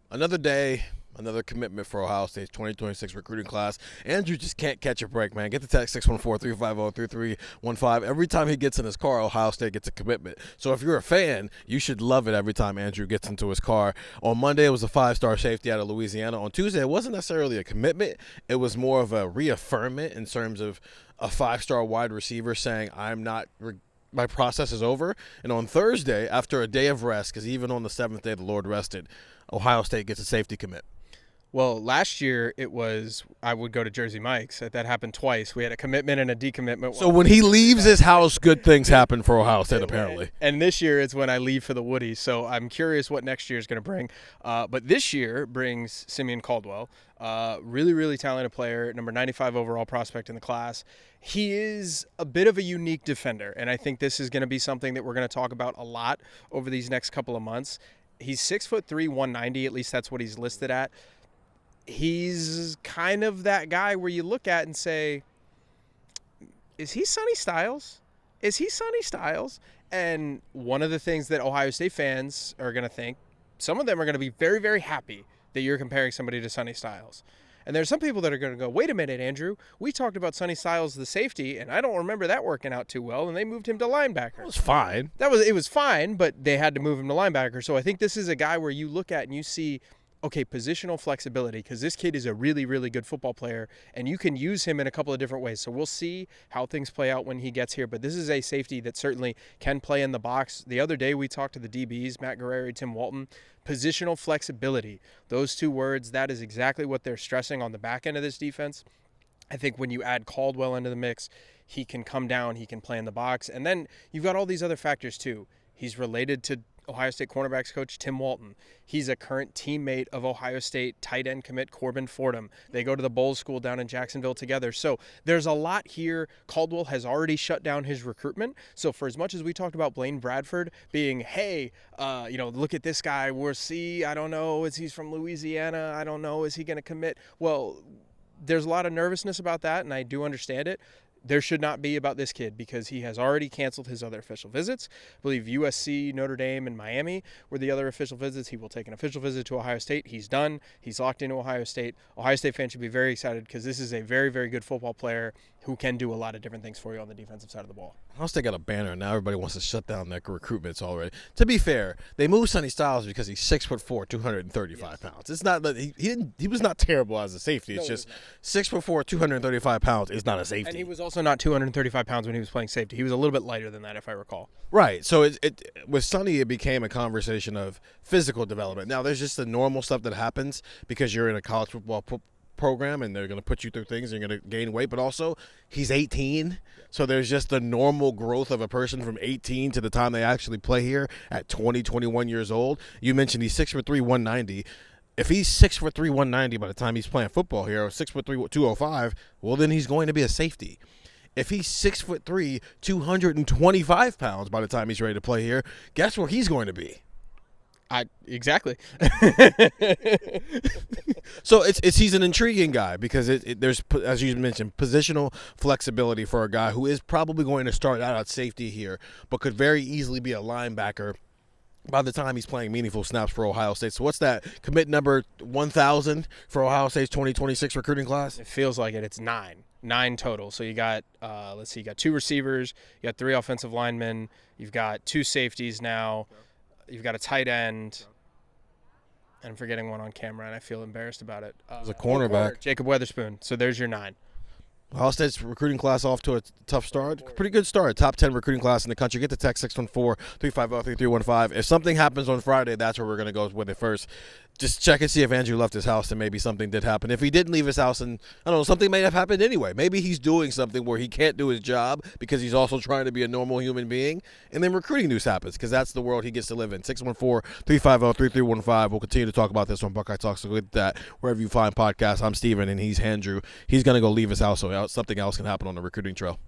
Another day, another commitment for Ohio State's 2026 recruiting class. Andrew just can't catch a break, man. Get the text 614-350-3315. Every time he gets in his car, Ohio State gets a commitment. So if you're a fan, you should love it every time Andrew gets into his car. On Monday, it was a 5-star safety out of Louisiana. On Tuesday, it wasn't necessarily a commitment. It was more of a reaffirmment in terms of a 5-star wide receiver saying, my process is over. And on Thursday, after a day of rest, because even on the seventh day the Lord rested, Ohio State gets a safety commit. Well, last year it was I would go to Jersey Mike's. That happened twice. We had a commitment and a decommitment. So when he leaves his house, good things happen for Ohio State, apparently. And this year is when I leave for the Woodies. So I'm curious what next year is going to bring. But this year brings Simeon Caldwell, really, really talented player, number 95 overall prospect in the class. He is a bit of a unique defender, and I think this is going to be something that we're going to talk about a lot over these next couple of months. He's 6'3", 190. At least that's what he's listed at. He's kind of that guy where you look at and say, is he Sonny Styles? Is he Sonny Styles? And one of the things that Ohio State fans are going to think, some of them are going to be very, very happy that you're comparing somebody to Sonny Styles. And there's some people that are going to go, wait a minute, Andrew, we talked about Sonny Styles, the safety, and I don't remember that working out too well, and they moved him to linebacker. It was fine. It was fine, but they had to move him to linebacker. So I think this is a guy where you look at and you see, okay, positional flexibility, because this kid is a really, really good football player, and you can use him in a couple of different ways. So we'll see how things play out when he gets here, but this is a safety that certainly can play in the box. The other day we talked to the DBs, Matt Guerrero, Tim Walton. Positional flexibility, those two words, that is exactly what they're stressing on the back end of this defense. I think when you add Caldwell into the mix, he can come down, he can play in the box, and then you've got all these other factors too. He's related to Ohio State cornerbacks coach Tim Walton. He's a current teammate of Ohio State tight end commit Corbin Fordham. They go to the Bowles School down in Jacksonville together. So there's a lot here. Caldwell has already shut down his recruitment. So for as much as we talked about Blaine Bradford being, hey, look at this guy. We'll see. I don't know. He's from Louisiana. I don't know. Is he going to commit? Well, there's a lot of nervousness about that, and I do understand it. There should not be about this kid because he has already canceled his other official visits. I believe USC, Notre Dame, and Miami were the other official visits. He will take an official visit to Ohio State. He's done. He's locked into Ohio State. Ohio State fans should be very excited because this is a very, very good football player who can do a lot of different things for you on the defensive side of the ball. Ohio State got a banner, and now everybody wants to shut down their recruitments already. To be fair, they moved Sonny Styles because he's 6'4", 235 pounds. It's not that he was not terrible as a safety. It's just 6'4", 235 pounds is not a safety. And he was also not 235 pounds when he was playing safety. He was a little bit lighter than that, if I recall. Right. So it with Sonny, it became a conversation of physical development. Now, there's just the normal stuff that happens because you're in a college football program and they're going to put you through things and you're going to gain weight, but also he's 18, so there's just the normal growth of a person from 18 to the time they actually play here at 20, 21 years old. You mentioned he's 6'3", 190. If he's 6'3", 190 by the time he's playing football here, or 6'3", 205, well, then he's going to be a safety. If he's 6'3", 225 pounds by the time he's ready to play here, guess where he's going to be? Exactly. So he's an intriguing guy because there's, as you mentioned, positional flexibility for a guy who is probably going to start out at safety here, but could very easily be a linebacker by the time he's playing meaningful snaps for Ohio State. So what's that commit number 1,000 for Ohio State's 2026 recruiting class? It feels like it. It's 9 total. So you got, you got 2 receivers, you got 3 offensive linemen, you've got 2 safeties now. You've got a tight end, and I'm forgetting one on camera, and I feel embarrassed about it. There's a cornerback. Jacob Weatherspoon. So there's your 9. Ohio State's recruiting class off to a tough start. Pretty good start. Top 10 recruiting class in the country. Get the text 614-350-3315. If something happens on Friday, that's where we're going to go with it first. Just check and see if Andrew left his house and maybe something did happen. If he didn't leave his house, and I don't know, something may have happened anyway. Maybe he's doing something where he can't do his job because he's also trying to be a normal human being. And then recruiting news happens because that's the world he gets to live in. 614-350-3315. We'll continue to talk about this on Buckeye Talks. So with that, wherever you find podcasts, I'm Steven and he's Andrew. He's going to go leave his house so something else can happen on the recruiting trail.